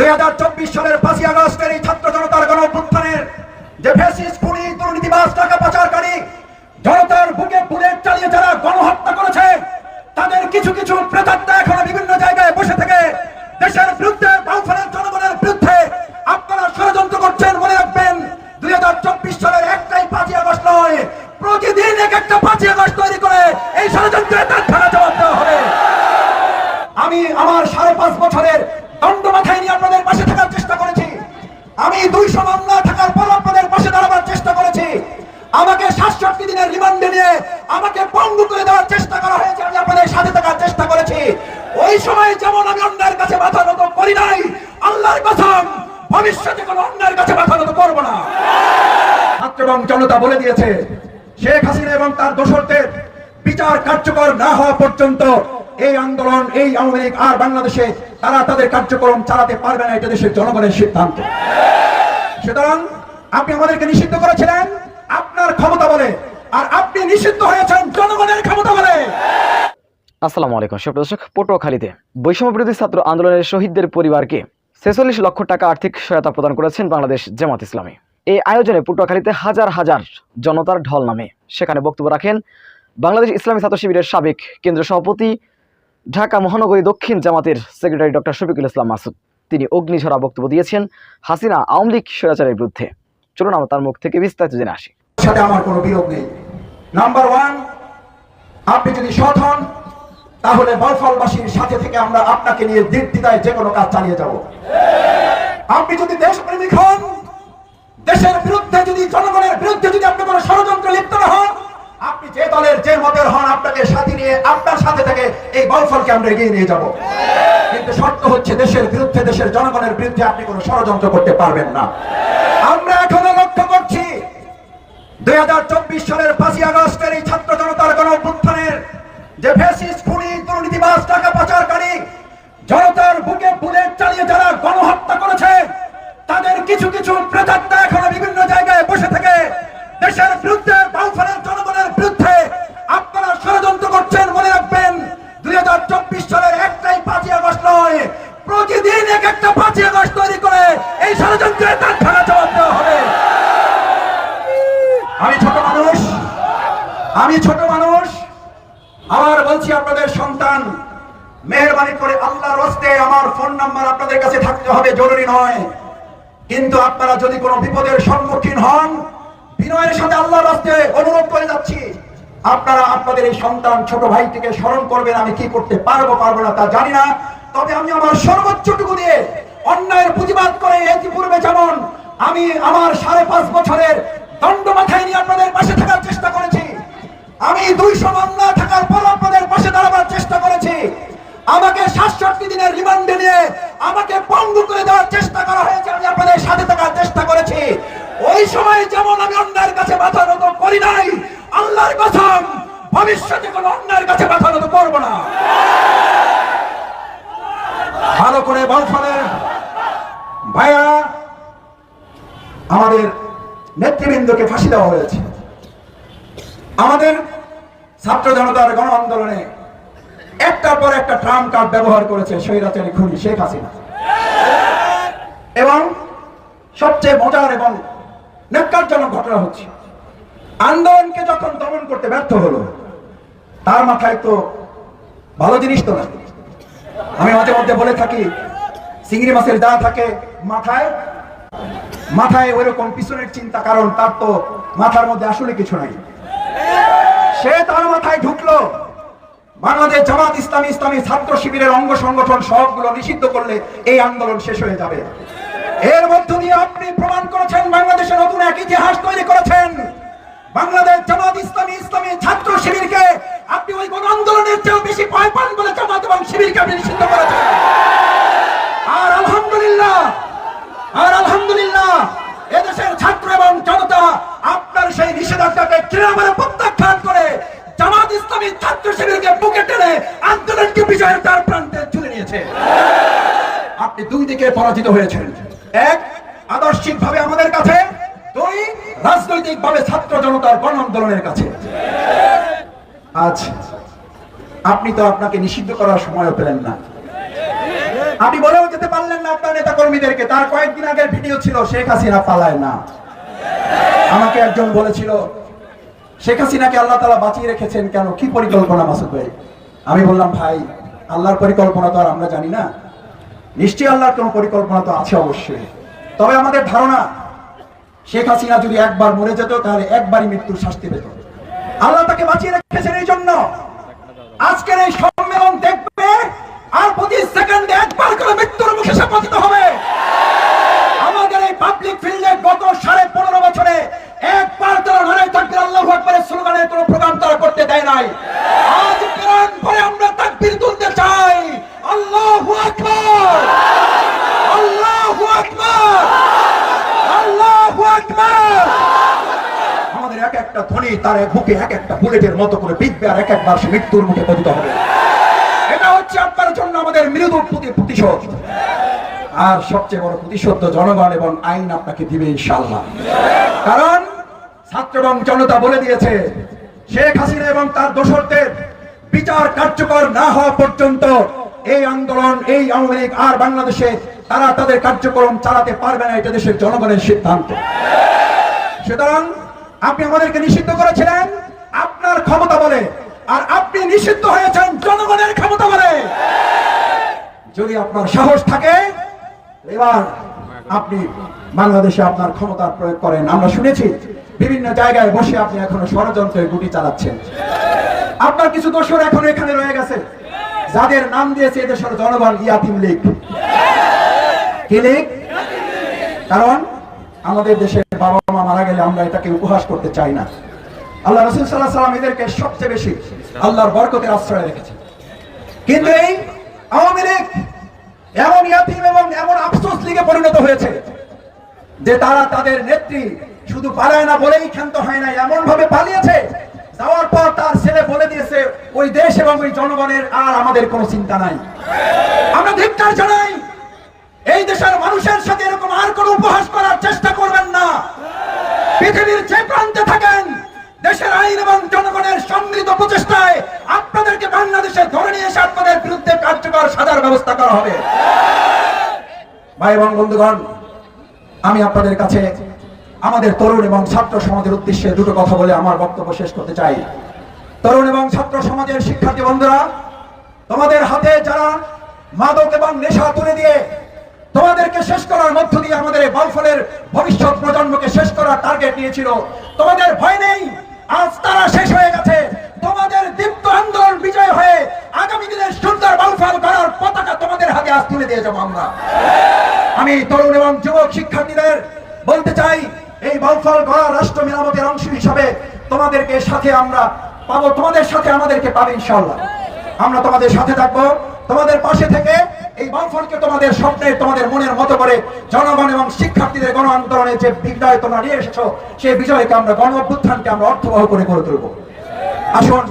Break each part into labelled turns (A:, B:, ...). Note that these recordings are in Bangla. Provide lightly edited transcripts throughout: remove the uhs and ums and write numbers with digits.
A: 2024 সালের 5ই আগস্টের এই ছাত্র জনতার গণ অভ্যুত্থানের যে ফ্যাসিস্ট খুনি দুর্নীতিবাজ টাকা পাচারকারী জনতার বুকে বুলেট চালিয়ে যারা গণহত্যা করেছে, তাদের কিছু কিছু প্রেতাত্মা এখনো বিভিন্ন জায়গায় বসে থেকে দেশের বিরুদ্ধে, বামফ্রন্টের জনগণের বিরুদ্ধে আপনারা ষড়যন্ত্র করছেন। মনে রাখবেন, 2024 সালের একটাই 5ই আগস্ট নয়, প্রতিদিন এক একটা 5ই আগস্ট তৈরি করে এই ষড়যন্ত্রের তাৎক্ষণিক জবাব দেওয়া হবে। আমি আমার 5.5 বছরের দণ্ড মাথায় নিয়ে আপনাদের পাশে থাকার চেষ্টা করেছি। আমি 200 মামলা থাকার পর আপনাদের পাশে দাঁড়াবার চেষ্টা করেছি। আমাকে 67 দিনের রিমান্ডে নিয়ে আমাকে পঙ্গু করে দেওয়ার চেষ্টা করা হয়েছে, আমি আপনাদের সাথে থাকার চেষ্টা করেছি। ওই সময় যেমন আমি অন্যায়ের কাছে মাথা নত করি নাই, আল্লাহর কসম ভবিষ্যতে কোনো অন্যায়ের কাছে মাথা নত করব না। ছাত্র এবং জনতা বলে দিয়েছে, শেখ হাসিনা এবং তার দোসরদের বিচার কার্যকর না হওয়া পর্যন্ত এই আন্দোলন, এই আওয়ামী লীগ আর বাংলাদেশে তারা তাদের কার্যক্রম চালাতে পারবে না। এটা দেশের জনগণের সিদ্ধান্ত। সুতরাং আপনি আমাদেরকে নিষিদ্ধ করেছিলেন আপনার ক্ষমতা বলে, আর আপনি নিষিদ্ধ হয়েছেন জনগণের ক্ষমতা বলে।
B: আসসালামু আলাইকুম সুপ্রিয় দর্শক, পটুয়াখালীতে বৈষম্য বিরোধী ছাত্র আন্দোলনের শহীদদের পরিবারকে 46 লক্ষ টাকা আর্থিক সহায়তা প্রদান করেছেন বাংলাদেশ জামাত ইসলামী। এই আয়োজনে পটুয়াখালীতে হাজার হাজার জনতার ঢল নামে। সেখানে বক্তব্য রাখেন বাংলাদেশ ইসলামী ছাত্র শিবিরের সাবেক কেন্দ্রীয় সভাপতি, ঢাকা মহানগরী দক্ষিণ জামাতের সেক্রেটারি ডক্টর শফিকুল ইসলাম মাসুদ। তিনি অগ্নিঝরা বক্তব্য দিয়েছেন হাসিনা আওয়ামী লীগ স্বৈরাচারের বিরুদ্ধে। চলুন আমরা তার মুখ থেকে বিস্তারিত জেনে আসি।
A: সাথে আমার কোনো বিরোধ নেই। নাম্বার 1, আপনি যদি সৎ হন তাহলে বলফলবাসীর সাথে থেকে আমরা আপনাকে নিয়ে নির্দ্বিধায় যে কোনো কাজ চালিয়ে যাব। আপনি যদি দেশপ্রেমিক হন, দেশের বিরুদ্ধে যদি, জনগণের বিরুদ্ধে যদি আপনি কোনো ষড়যন্ত্র লিপ্ত না হন, আপনি যে দলের যে মতের হন, আপনাকে সাথে নিয়ে আপনার সাথে থেকে এই বলফলকে আমরা এগিয়ে নিয়ে যাব। কিন্তু শর্ত হচ্ছে দেশের বিরুদ্ধে, দেশের জনগণের বিরুদ্ধে আপনি কোনো ষড়যন্ত্র করতে পারবেন না। আমরা এখনো লক্ষ্য করছি 2024 সালের 5ই আগস্টের এই ছাত্র জনতার গণ অভ্যুত্থানের যে ফ্যাসিস্ট খুনি দুর্নীতিবাজ টাকা পাচারকারী জনতার বুকে বুলেট চালিয়ে যারা গণহত্যা করেছে, তাদের কিছু কিছু প্রেতাত্মা এখনো বিভিন্ন জায়গায় বসে থেকে দেশের বিরুদ্ধে, বামফ্রন্টের জনগণের বিরুদ্ধে আপনারা ষড়যন্ত্র করছেন। মনে রাখবেন, 2024 সালের একটাই 5ই আগস্ট নয়, প্রতিদিন এক একটা 5ই আগস্ট তৈরি করে এই ষড়যন্ত্রের তাৎক্ষণিক জবাব দেওয়া হবে। আমি ছোট মানুষ, আবার বলছি আপনাদের সন্তান, মেহেরবানি করে আল্লাহর ওয়াস্তে আমার ফোন নাম্বার আপনাদের কাছে থাকতে হবে, জরুরি নয়। কিন্তু আপনারা যদি কোনো বিপদের সম্মুখীন হন, বিনয়ের সাথে আল্লাহর ওয়াস্তে অনুরোধ করে যাচ্ছি, আপনারা আপনাদের এই সন্তান ছোট ভাইটিকে স্মরণ করবেন। আমি কি করতে পারবো না তা জানি না, তবে আমি আমার সর্বোচ্চটুকু দিয়ে অন্যায়ের প্রতিবাদ করে ইতিপূর্বে যেমন আমি আমার 5.5 বছরের দণ্ড মাথায় নিয়ে আপনাদের পাশে থাকার চেষ্টা করেছি, আমি 200 মামলা থাকার পর আপনাদের পাশে দাঁড়াবার চেষ্টা করেছি, আমাকে 67 দিনের রিমান্ডে নিয়ে আমাকে পঙ্গু করে দেওয়ার চেষ্টা করা হয়েছে, আমি আপনাদের সাথে থাকার চেষ্টা করেছি। ওই সময় যেমন আমি অন্যায়ের কাছে মাথা নত করি নাই, আল্লাহর কসম ভবিষ্যতে কোনো অন্যায়ের কাছে মাথা নত করব না। ভালো করে বলফলের ভাইয়া, আমাদের নেতৃবৃন্দকে ফাঁসি দেওয়া হয়েছে। আমাদের ছাত্র জনতার গণ আন্দোলনে একটার পর একটা ট্রাম্প কার্ড ব্যবহার করেছে স্বৈরাচারী খুনি শেখ হাসিনা। এবং সবচেয়ে মজার এবং ন্যাক্কারজনক ঘটনা হচ্ছে, আন্দোলনকে যখন দমন করতে ব্যর্থ হলো, তার মাথায় তো ভালো জিনিস তো না। আমি মাঝে মধ্যে বলে থাকি, চিংড়ি মাছের যা থাকে মাথায় ওইরকম পিছনের চিন্তা, কারণ তার তো মাথার মধ্যে আসলে কিছু নাই। সে তার মাথায় ঢুকলো বাংলাদেশ জামাত ইসলামী, ইসলামী ছাত্র শিবিরের অঙ্গ সংগঠন সবগুলো নিষিদ্ধ করলে এই আন্দোলন শেষ হয়ে যাবে। এর মধ্য দিয়ে আপনি প্রমাণ করেছেন, বাংলাদেশে নতুন এক ইতিহাস তৈরি করেছেন। বাংলাদেশ জামাত ইসলামী, ইসলামী ছাত্র শিবিরকে আপনি ওই গণ আন্দোলনের চেয়েও বেশি ভয় পান বলে জামাত এবং শিবিরকে আপনি নিষিদ্ধ করেছেন। আর আলহামদুলিল্লাহ এদেশের ছাত্র এবং জনতা আপনার সেই নিষেধাজ্ঞাকে তৃণমূলে প্রত্যাখ্যান করে জামাত ইসলামী ছাত্র শিবিরকে বুকে টেনে আন্দোলনকে বিজয়ের দ্বার প্রান্তে তুলে নিয়েছে। আপনি দুই দিকে পরাজিত হয়েছেন, এক আদর্শিক ভাবে আমাদের কাছে, দুই রাজনৈতিক ভাবে ছাত্র জনতার গণ আন্দোলনের কাছে। আজ আপনি তো আপনাকে নিষিদ্ধ করার সময়ও পেলেন না, আপনি বলেও যেতে পারলেন না আপনার নেতা কর্মীদেরকে, তার কয়েকদিন আগের ভিডিও ছিল শেখ হাসিনা পালায় না। আমাকে একজন বলেছিল শেখ হাসিনাকে আল্লাহ তাআলা বাঁচিয়ে রেখেছেন কেন, কি পরিকল্পনা মাসুদ ভাই? আমি বললাম ভাই, আল্লাহর পরিকল্পনা তো আর আমরা জানি না, নিশ্চয়ই আল্লাহর কোন পরিকল্পনা তো আছে অবশ্যই। তবে আমাদের ধারণা শেখ হাসিনা যদি একবার মরে যেত তাহলে একবারই মৃত্যুর শাস্তি পেত। আল্লাহ তাকে বাঁচিয়ে রেখেছেন এই জন্য আজকের এই সম্মেলন দেখবে আর প্রতি সেকেন্ডে একবার করে মৃত্যুর মুখে সে পতিত হবে। আমাদের এই পাবলিক ফিল্ডে গত 15.5 বছরে একবার তারা নারায়ে তাকবীর আল্লাহু আকবারের স্লোগানের কোনো প্রোগ্রাম তারা করতে দেয় নাই। আজ প্রাণ ভরে আমরা তাকবীর তুলতে চাই, আল্লাহু আকবার, আল্লাহু আকবার, আল্লাহু আকবার। আমাদের এক একটা ধ্বনি তার বুকে এক একটা বুলেটের মতো করে বিঁধবে আর এক একবার সে মৃত্যুর মুখে পতিত হবে। এটা হচ্ছে আপনার জন্য আমাদের মৃদু প্রতিশোধ। আর সবচেয়ে বড় প্রতিশোধ তো জনগণ এবং আইন আপনাকে দিবে ইনশাআল্লাহ। কারণ ছাত্র এবং জনতা বলে দিয়েছে শেখ হাসিনা এবং তার দোসরদের বিচার কার্যকর না হওয়া পর্যন্ত এই আন্দোলন, এই আওয়ামী লীগ আর বাংলাদেশে তারা তাদের কার্যক্রম চালাতে পারবে না। এটা দেশের জনগণের সিদ্ধান্ত। সুতরাং আপনি আমাদেরকে নিষিদ্ধ করেছিলেন আপনার ক্ষমতা বলে, আর আপনি নিষিদ্ধ হয়েছেন জনগণের ক্ষমতা বলে। যদি আপনার সাহস থাকে এবার আপনি বাংলাদেশে আপনার ক্ষমতার প্রয়োগ করেন। আমরা শুনেছি বিভিন্ন জায়গায় বসে আপনি এখনো ষড়যন্ত্রের গুটি চালাচ্ছেন। আপনার কিছু দোসর এখনো এখানে রয়ে গেছে যাদের নাম দিয়েছে এদেশের জনগণ ইয়াতিম লীগ। কি লীগ? কারণ আমাদের দেশে বাবা মা মারা গেলে আমরা এটাকে উপহাস করতে চাই না। আল্লাহ রাসূল সাল্লাল্লাহু আলাইহি ওয়াসাল্লাম এদেরকে সবচেয়ে বেশি আল্লাহর বরকতের আশ্রয় রেখেছে। কিন্তু এই আওয়ামী লীগ এমন ইয়াতিম এবং এমন আফসোস লীগে পরিণত হয়েছে যে তারা তাদের নেত্রী শুধু পালায় না বলেই ক্ষান্ত হয় না, এমন ভাবে পালিয়েছে যাওয়ার পর তার ছেলে বলে দিয়েছে ওই দেশ এবং ওই জনগণের আর আমাদের কোনো চিন্তা নাই। আমরা ধিক্কার জানাই, এই দেশের মানুষের সাথে এরকম আর কোনো উপহাস করার চেষ্টা করবেন না। পৃথিবীর যে প্রান্তে থাকেন দেশের আইন এবং জনগণের সম্মিলিত প্রচেষ্টায় আপনাদেরকে বাংলাদেশে ধরে নিয়ে এসে আপনাদের বিরুদ্ধে কার্যকর সাজার ব্যবস্থা করা হবে। ভাই এবং বন্ধুগণ, আমি আপনাদের কাছে আমাদের তরুণ এবং ছাত্র সমাজের উদ্দেশ্যে দুটো কথা বলে আমার বক্তব্য শেষ করতে চাই। তরুণ এবং ছাত্র সমাজের শিক্ষার্থী বন্ধুরা, তোমাদের হাতে যারা মাদক এবং নেশা তুলে দিয়ে তোমাদেরকে শেষ করার মধ্য দিয়ে আমাদের এই বাউফলের ভবিষ্যৎ প্রজন্মকে শেষ করার টার্গেট নিয়েছিল, তোমাদের ভয় নেই, আজ তারা শেষ হয়ে গেছে। তোমাদের দীপ্ত আন্দোলন বিজয় হয়ে আগামী দিনের সুন্দর বাউফল গড়ার পতাকা তোমাদের হাতে আজ তুলে দিয়ে যাবো আমরা। আমি তরুণ এবং যুবক শিক্ষার্থীদের বলতে চাই, এই বাউফল গড়ার রাষ্ট্র মেরামতের অংশ হিসাবে তোমাদেরকে সাথে আমরা পাবো, তোমাদের সাথে আমাদেরকে পাবে ইনশাআল্লাহ। আমরা তোমাদের সাথে থাকবো, তোমাদের পাশে থেকে এই বাউফলকে তোমাদের স্বপ্নের, তোমাদের মনের মতো করে জনগণ এবং শিক্ষার্থীদের গণ আন্দোলনে যে বিজয় তোমরা নিয়ে এসেছো সেই বিজয়কে আমরা গণ অভ্যুত্থানকে আমরা অর্থবহ করে গড়ে তুলব। আসুন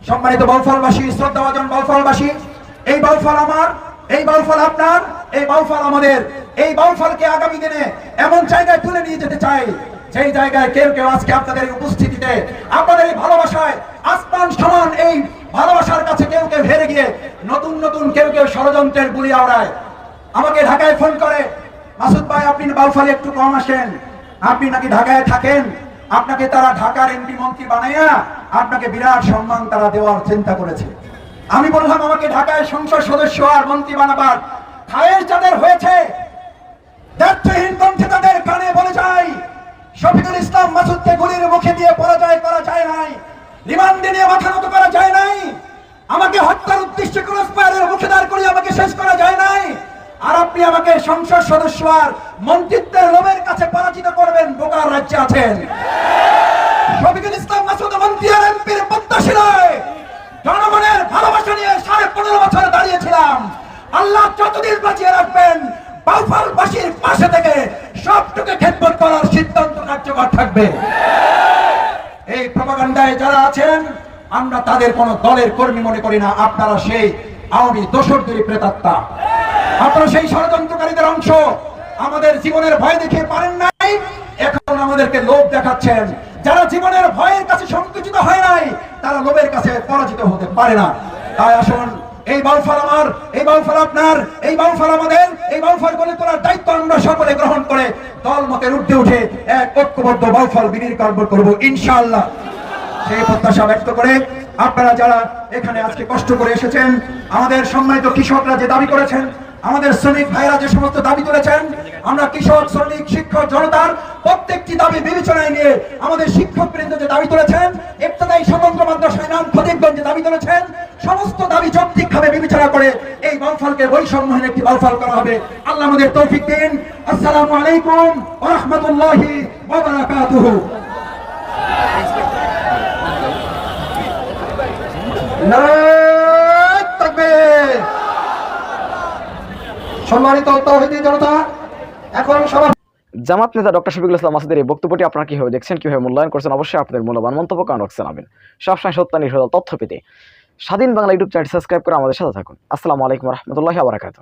A: সম্মানিত বাউফলবাসী, শ্রদ্ধাভাজন বাউফলবাসী, এই বাউফল আমার, এই বাউফল আপনার, এই বাউফল আমাদের। এই বাউফলকে আগামী দিনে এমন জায়গায় তুলে নিয়ে যেতে চাই যেই জায়গায় কেউ কেউ আজকে আপনাদের উপস্থিতিতে, আপনাদের এই ভালোবাসায় আসমান সমান এই ভালোবাসার কাছে কেউ কেউ হেরে গিয়ে নতুন নতুন কেউ কেউ ষড়যন্ত্রের গুলি আওড়ায়। আমাকে ঢাকায় ফোন করে, মাসুদ ভাই আপনি বাউফলে একটু কম আসেন, আপনি নাকি ঢাকায় থাকেন, আপনাকে তারা ঢাকার এমপি মন্ত্রী বানাইয়া আপনাকে বিরাট সম্মান তারা দেওয়ার চিন্তা করেছে। আমি বললাম আমাকে ঢাকায় সংসদ সদস্য আর মন্ত্রী বানাবার খায়েশ যাদের হয়েছে, দায়িত্বহীন কণ্ঠে তাদের কানে বলে যায় শফিকুল ইসলাম মাসুদকে গুলির মুখে দিয়ে পরাজয় করা যায় নাই, রিমান্ডে নিয়ে মাথা নত করা যায় নাই, আমাকে হত্যার উদ্দেশ্যে ক্রসফায়ারের মুখে দাঁড় করিয়ে আমাকে শেষ করা যায় নাই, আর আপনি আমাকে সংসদ সদস্য আর মন্ত্রিত্বের লোভের কাছে পরাজিত করবেন, বোকার রাজ্যে আছেন। শফিকুল ইসলাম মাসুদ মন্ত্রী আর এমপির প্রত্যাশী নয়, জনগণের ভালোবাসা নিয়ে 15.5 বছর দাঁড়িয়েছিলাম। আল্লাহ যতদিন বাঁচিয়ে রাখবেন বাউফলবাসীর পাশে থেকে সবটুকু খেদমত করার সিদ্ধান্ত কার্যকর থাকবে। এই প্রপাগান্ডায় যারা আছেন আমরা তাদের কোন দলের কর্মী মনে করি না, আপনারা সেই আওয়ামী দোসরদেরই প্রেতাত্মা, আপনারা সেই ষড়যন্ত্রকারীদের অংশ। আমাদের জীবনের ভয় দেখিয়ে পারেন নাই, এখন আমাদেরকে লোভ দেখাচ্ছেন। যারা জীবনের ভয়ের কাছে সংকুচিত হয় নাই তারা লোভের কাছে পরাজিত হতে পারে না। তাই আসুন এই বাউফল আমার, এই বাউফল আপনার, এই বাউফল আমাদের, এই বাউফল গড়ে তোলার দায়িত্ব আমরা সকলে গ্রহণ করে দল মতের ঊর্ধ্বে উঠে এক ঐক্যবদ্ধ বাউফল বিনির্মাণ করব ইনশাআল্লাহ। সেই প্রত্যাশা ব্যক্ত করে আপনারা যারা এখানে আজকে কষ্ট করে এসেছেন, আমাদের সম্মানিত কৃষকরা যে দাবি করেছেন, আমাদের শ্রমিক ভাইরা যে সমস্ত দাবি তুলেছেন, আমরা কৃষক, শ্রমিক, শিক্ষক জনতার প্রত্যেকটি দাবি বিবেচনায় নিয়ে আমাদের শিক্ষকবৃন্দ যে দাবি তুলেছেন, ইবতদায়ী স্বতন্ত্র মাদ্রাসা ইনাম খতিবগঞ্জ যে দাবি তুলেছেন, সমস্ত দাবি যৌক্তিকভাবে বিবেচনা করে এই বাউফলকে বৈষম্যহীন একটি বাউফল করা হবে। আল্লাহ আমাদের তৌফিক দিন। আসসালামু আলাইকুম ওয়া রাহমাতুল্লাহি ওয়া বারাকাতুহু। নারায়ে তাকবীর। সম্মানিত তাওহীদি জনতা, এখন সবার
B: জামাত নেতা ডক্টর শফিকুল ইসলাম মাসুদের এই বক্তব্যটি আপনারা কিভাবে দেখছেন, কিভাবে মূল্যায়ন করছেন, অবশ্যই আপনাদের মূল্যবান মন্তব্য কমেন্ট বক্সে জানাবেন। সবসময় সত্য নির্ভর তথ্য পেতে স্বাধীন বাংলা ইউটিউব চ্যানেল সাবস্ক্রাইব করে আমাদের সাথে থাকুন। আসসালামু আলাইকুম ওয়া রাহমাতুল্লাহি ওয়া বারাকাতুহু।